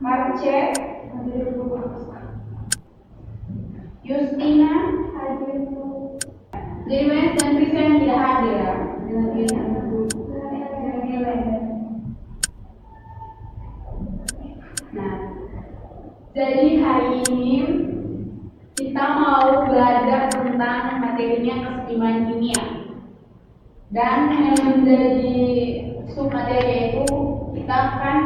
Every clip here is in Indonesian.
Marce, Justina, jadi Mas dan Christian tidak hadir ya. Nah, jadi hari ini kita mau belajar tentang materinya keseimbangan kimia. Dan yang menjadi submateri itu kita akan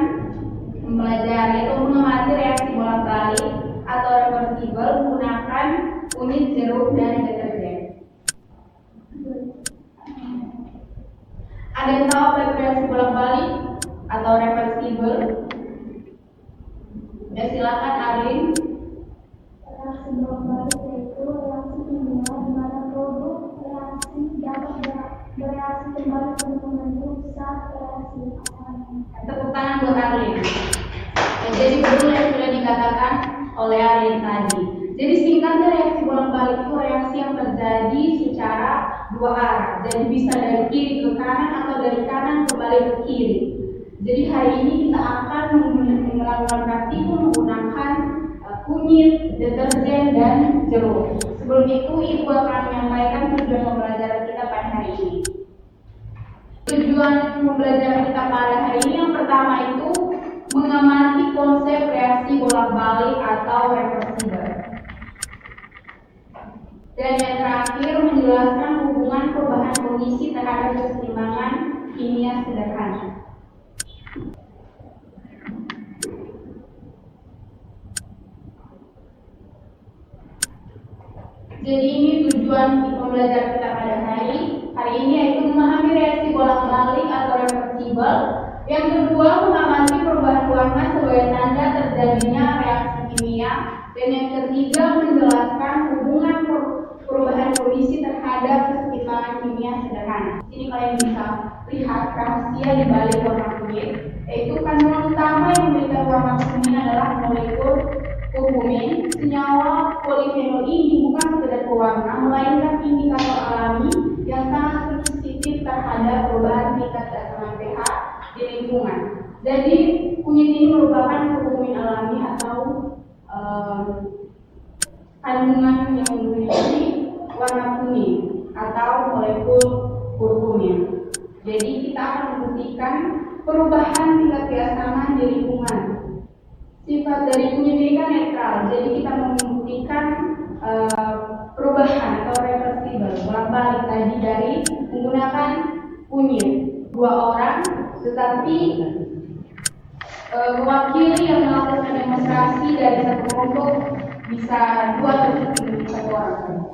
mempelajari atau mengamati reaksi bolak-balik atau reversibel menggunakan unit jeruk dan deterjen. Ada yang tahu apa itu reaksi bolak-balik atau reversibel? Ya, silakan Arin. Reaksi bolak-balik yaitu reaksi kimia di mana produk reaksi dapat bereaksi kembali untuk membentuk zat reaksi. Tepuk tangan buat Arin. Jadi betul yang sudah dikatakan oleh Arin tadi. Jadi singkatnya reaksi bolak-balik itu reaksi yang terjadi secara dua arah. Jadi bisa dari kiri ke kanan atau dari kanan kembali ke kiri. Jadi hari ini kita akan melakukan praktikum menggunakan kunyit, deterjen, dan jeruk. Sebelum itu Ibu akan menyampaikan tujuan pembelajaran kita pada hari ini. Tujuan pembelajaran kita pada hari ini yang pertama itu mengamati konsep reaksi bolak-balik atau reversibel. Dan yang terakhir menjelaskan hubungan perubahan kondisi terhadap keseimbangan kimia sederhana. Jadi ini tujuan pembelajaran kita pada hari ini yaitu memahami reaksi bolak-balik atau reversibel. Yang kedua mengamati perubahan warna sebagai tanda terjadinya reaksi kimia. Dan yang ketiga menjelaskan hubungan perubahan kondisi terhadap keseimbangan kimia sederhana. Sini kalian bisa lihat rahasia di balik warna kunyit, yaitu kandungan utama yang memberikan warna kuning adalah molekul kurkumin. Senyawa polifenol ini bukan sekedar pewarna, melainkan indikator alami yang sangat sensitif terhadap perubahan tingkat keasaman pH di lingkungan. Jadi kunyit ini merupakan kurkumin alami atau kandungan yang memiliki warna kuning atau molekul kurkumin. Jadi kita akan membuktikan perubahan tingkat keasaman di lingkungan. Sifat dari kunyit ini kan netral, jadi kita membuktikan perubahan atau reversibel bolak-balik tadi dari menggunakan kunyit. Dua orang, tetapi mewakili yang melakukan demonstrasi dari satu kelompok bisa dua atau satu orang.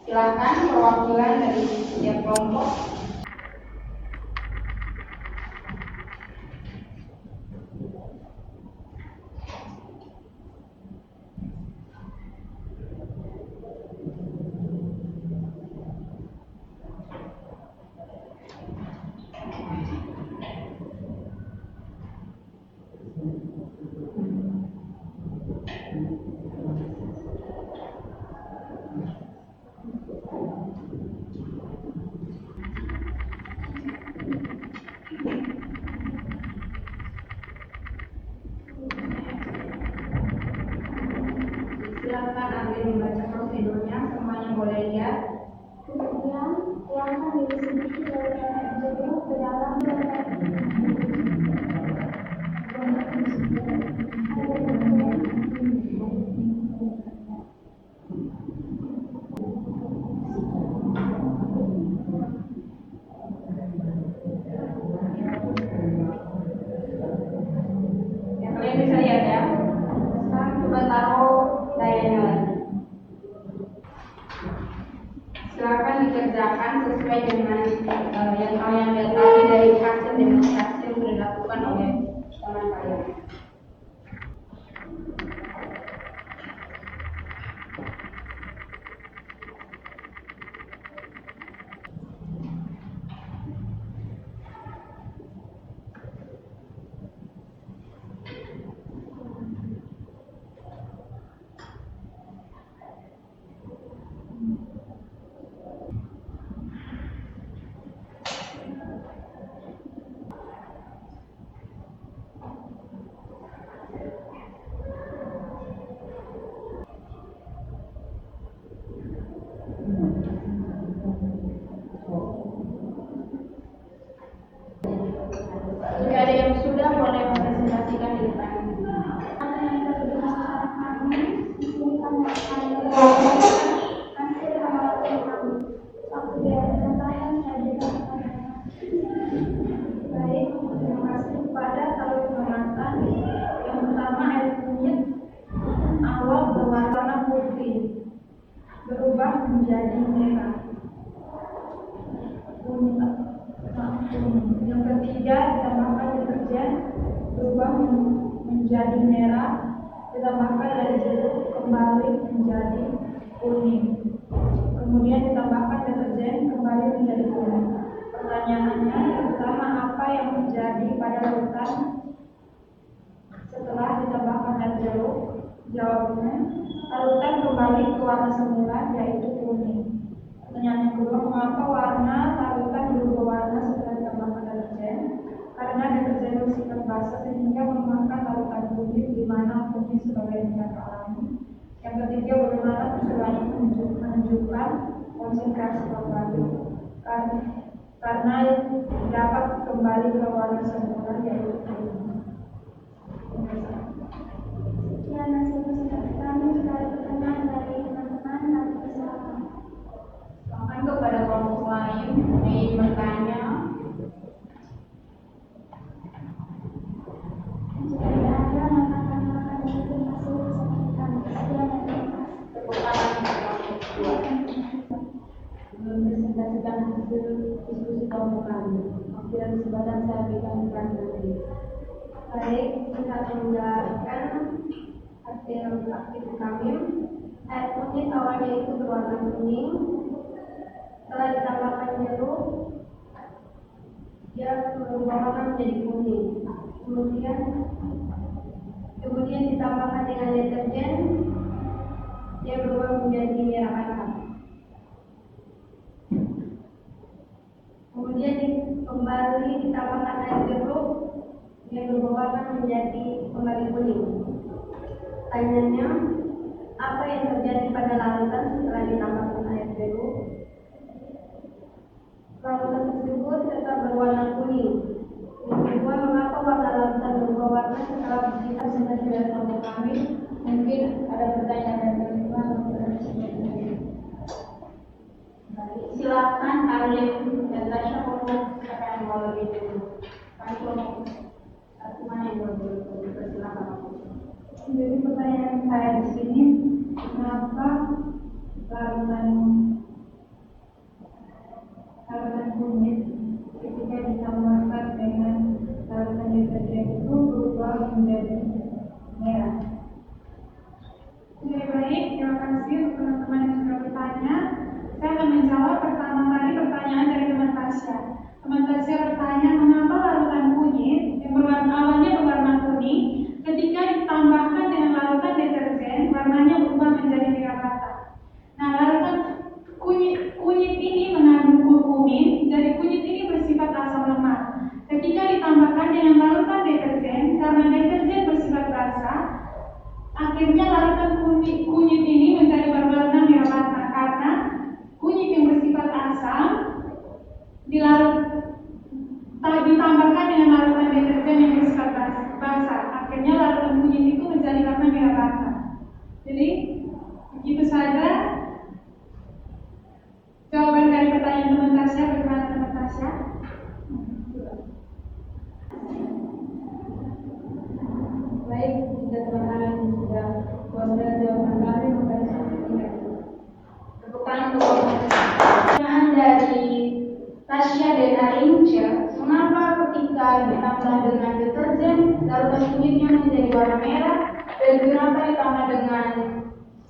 Silakan perwakilan dari setiap kelompok. Silakan ambil membaca prosedurnya, semuanya boleh lihat. Kemudian tuangkan distribusi dari jeruk ke dalam Yang kalian bisa lihat ya. Sekarang coba taruh dayanya lagi. Silakan dikerjakan sesuai dengan yang kalian lihat tadi dari hasil demonstrasi yang sudah dilakukan oleh teman kalian. menjadi merah, ditambahkan dari jeruk kembali menjadi kuning. Kemudian ditambahkan deterjen kembali menjadi kuning. Pertanyaannya, yang pertama, apa yang terjadi pada larutan setelah ditambahkan air jeruk? Jawabnya, larutan kembali ke warna semula, yaitu kuning. Pertanyaan yang kedua, mengapa warna larutan berubah warna setelah ditambahkan deterjen? Karena deterjen bersifat basah sehingga melemahkan larutan kuning, di mana kuning sebagai minyak alami. Yang ketiga, bagaimana percobaan itu menunjukkan konsentrasi organik? Karena dapat kembali ke warna semula, yaitu kuning. Sekian hasil presentasi kami. Jika ada pertanyaan dari teman-teman, kami persilakan. Silakan kepada kelompok lain yang ingin bertanya. Jika tidak ada, maka kami akan menutup hasil presentasi kami. Sekian dan terima kasih. Tepuk tangan untuk kelompok kedua. Mempresentasikan hasil diskusi kelompok kami. Waktu dan kesempatan saya berikan kepada nanti. Baik, kita menjalankan hasil aktivitas kami. Air putih awalnya itu berwarna kuning. Setelah ditambahkan jeruk, dia berubah warna menjadi kuning. Kemudian ditambahkan dengan deterjen, dia berubah menjadi merah karat. Kemudian kembali ditambahkan air jeruk, dia berubah warna menjadi kembali kuning. Pertanyaannya, apa yang terjadi pada larutan setelah ditambahkan air jeruk? Larutan tersebut tetap berwarna kuning. Yang kedua, mengapa warna larutan berubah warna setelah kita presentasi dari kelompok kami? Mungkin ada pertanyaan dari teman-teman atau dari silakan Arlin dan Tasya untuk siapa yang mau lebih dulu. Kami kelompok satu mana yang mau silakan. Jadi pertanyaan saya di sini, kenapa larutan kunyit ketika ditambahkan dengan larutan deterjen itu berubah menjadi merah? Oke, baik, terima kasih untuk teman-teman yang sudah bertanya. Saya akan menjawab pertama kali pertanyaan dari teman Tasya. Teman Tasya bertanya, mengapa larutan kunyit yang awalnya berwarna kuning, ketika ditambahkan dengan larutan deterjen, warnanya berubah menjadi merah bata. Nah, larutan kunyit ini mengandung kurkumin, jadi kunyit ini bersifat asam lemak. Ketika ditambahkan dengan larutan deterjen, karena deterjen bersifat basah, akhirnya larutan kunyit ini menjadi berwarna merah bata karena kunyit yang bersifat asam ditambahkan dengan larutan deterjen yang bersifat basah. Akhirnya larutan kunyit itu menjadi warna merah bata. Jadi begitu saja jawaban dari pertanyaan teman Tasya. Bagaimana teman Tasya? Baik, jika teman-teman sudah puas dengan jawaban kami, maka tepuk tangan untuk pertanyaan dari Tasya dan Arinca. Mengapa ketika ditambah dengan deterjen larutan kunyitnya menjadi warna merah, dan kenapa ditambah dengan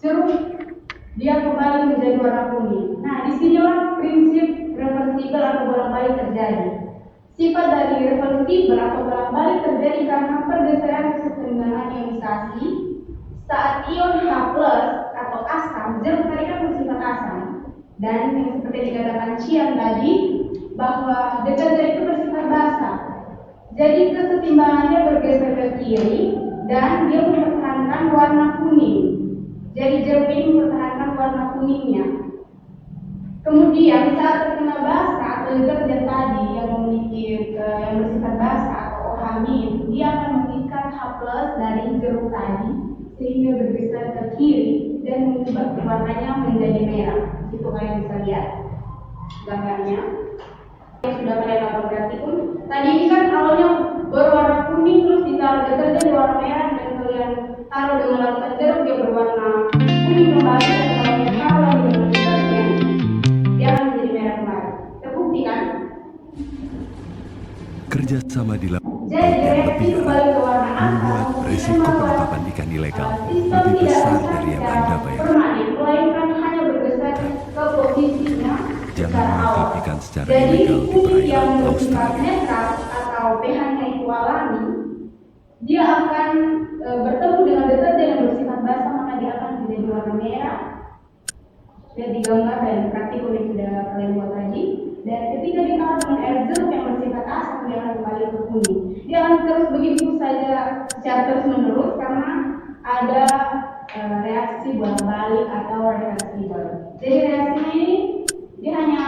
jeruk dia kembali menjadi warna kuning? Nah, disinilah prinsip reversibel atau bolak-balik terjadi. Sifat dari reversibel atau bolak-balik terjadi karena pergeseran kesetimbangan ionisasi saat ion H+ atau asam, jeruk tadi kan bersifat asam, dan yang seperti dikatakan Cian tadi bahwa deterjen itu bersifat basah. Jadi kesetimbangannya bergeser ke kiri dan dia mempertahankan warna kuning. Jadi jeruk ini mempertahankan warna kuningnya. Kemudian saat terkena basah atau deterjen tadi yang memiliki yang bersifat basah atau OH-, dia akan mengikat H+ dari jeruk tadi sehingga bergeser ke kiri dan mengubah warnanya menjadi merah. Itu kalian bisa lihat gambarnya. Yang sudah kalian dapat praktikum. Tadi ini kan awalnya berwarna kuning terus ditaruh deterjen berwarna merah dan kalian taruh dengan larutan jeruk dia berwarna kuning kembali dan kalian taruh dengan deterjen dia akan menjadi merah kembali. Terbukti kan? Kerjasama dilakukan Jadi reaksi kembali ke warna asam membuat Risiko penangkapan ikan ilegal lebih besar dari yang Anda bayangkan. melainkan hanya bergeser ke posisinya Jangan secara menangkap awal. ikan secara Jadi ilegal di kunyit yang perairan bersifat Australia. netral atau pH-nya itu alami, dia akan bertemu dengan deterjen yang bersifat basah, maka dia akan menjadi warna merah. Lihat di gambar dan praktikum yang sudah kalian buat tadi. Dan ketika ditambah dengan air jeruk yang bersifat asam, dia akan kembali ke kuning. Dia akan terus begitu saja secara terus menerus karena ada reaksi bolak-balik atau reversibel. Jadi reaksinya ini dia hanya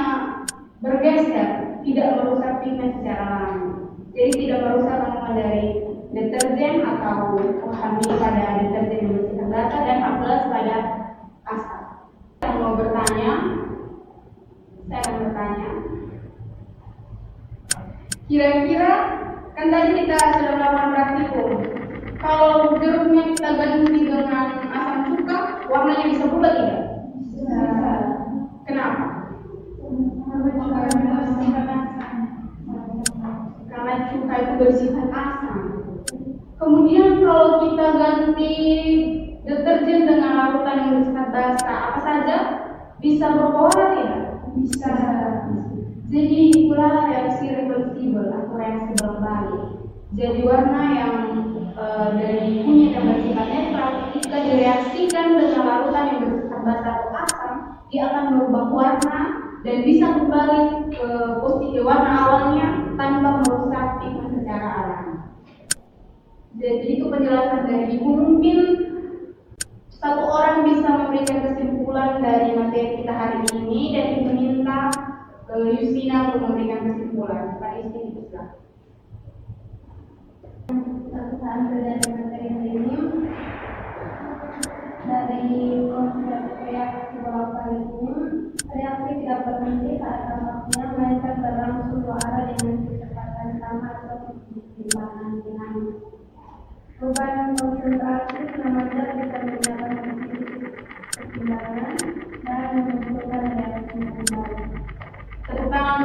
bergeser, tidak merusak pigmen secara alami. Jadi tidak merusak kandungan dari deterjen atau OH- pada deterjen yang bersifat basah dan H+ pada asam. Saya mau bertanya, saya akan bertanya. Kira-kira kan tadi kita sudah melakukan praktikum. Kalau jeruknya kita ganti dengan asam cuka, warnanya bisa berubah tidak? Bisa. Kenapa? Karena cuka itu bersifat asam. Kemudian kalau kita ganti deterjen dengan larutan yang bersifat basah, apa saja bisa berubah warna tidak? Bisa. Jadi itulah reaksi reversibel atau reaksi bolak-balik. Jadi warna yang dari kunyit yang bersifat netral ketika direaksikan dengan larutan yang bersifat basah atau asam, dia akan merubah warna dan bisa kembali ke posisi warna awalnya tanpa merusak pigmen secara alami. Jadi itu penjelasan dari Ibu. Mungkin satu orang bisa memberikan kesimpulan dari materi kita hari ini dan Ibu minta Yustina untuk memberikan kesimpulan. Pak Yustina bisa. Saat dari materi ini dari konsep reaksi bolak-balik ini, reaksi tidak berhenti saat tampaknya, melainkan berlangsung dua arah dengan kecepatan sama atau ketimbangan dinamis. Perubahan konsentrasi menambah determinatan ketimbangan dan memunculkan reaksi kembali. Tentang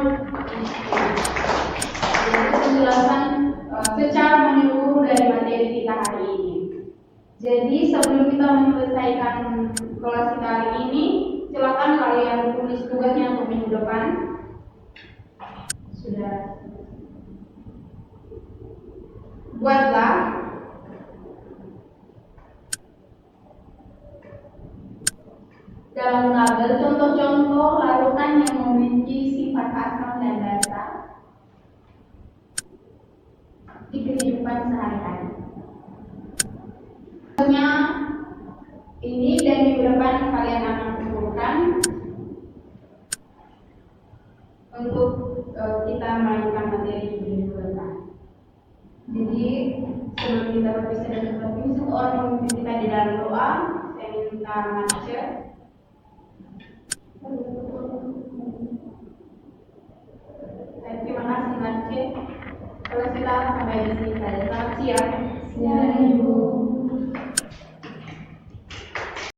penjelasan secara menyeluruh dari materi kita hari ini. Jadi sebelum kita menyelesaikan kelas kita hari ini, silakan kalian tulis tugasnya untuk minggu depan. Sudah. Buatlah dalam tabel contoh-contoh larutan yang memiliki sifat asam dan basah di kehidupan sehari-hari. Ini dan minggu depan kalian akan kumpulkan untuk kita melanjutkan materi di minggu depan. Jadi sebelum kita berpisah dari tempat ini, satu orang memimpin kita di dalam doa. Saya minta Marsha.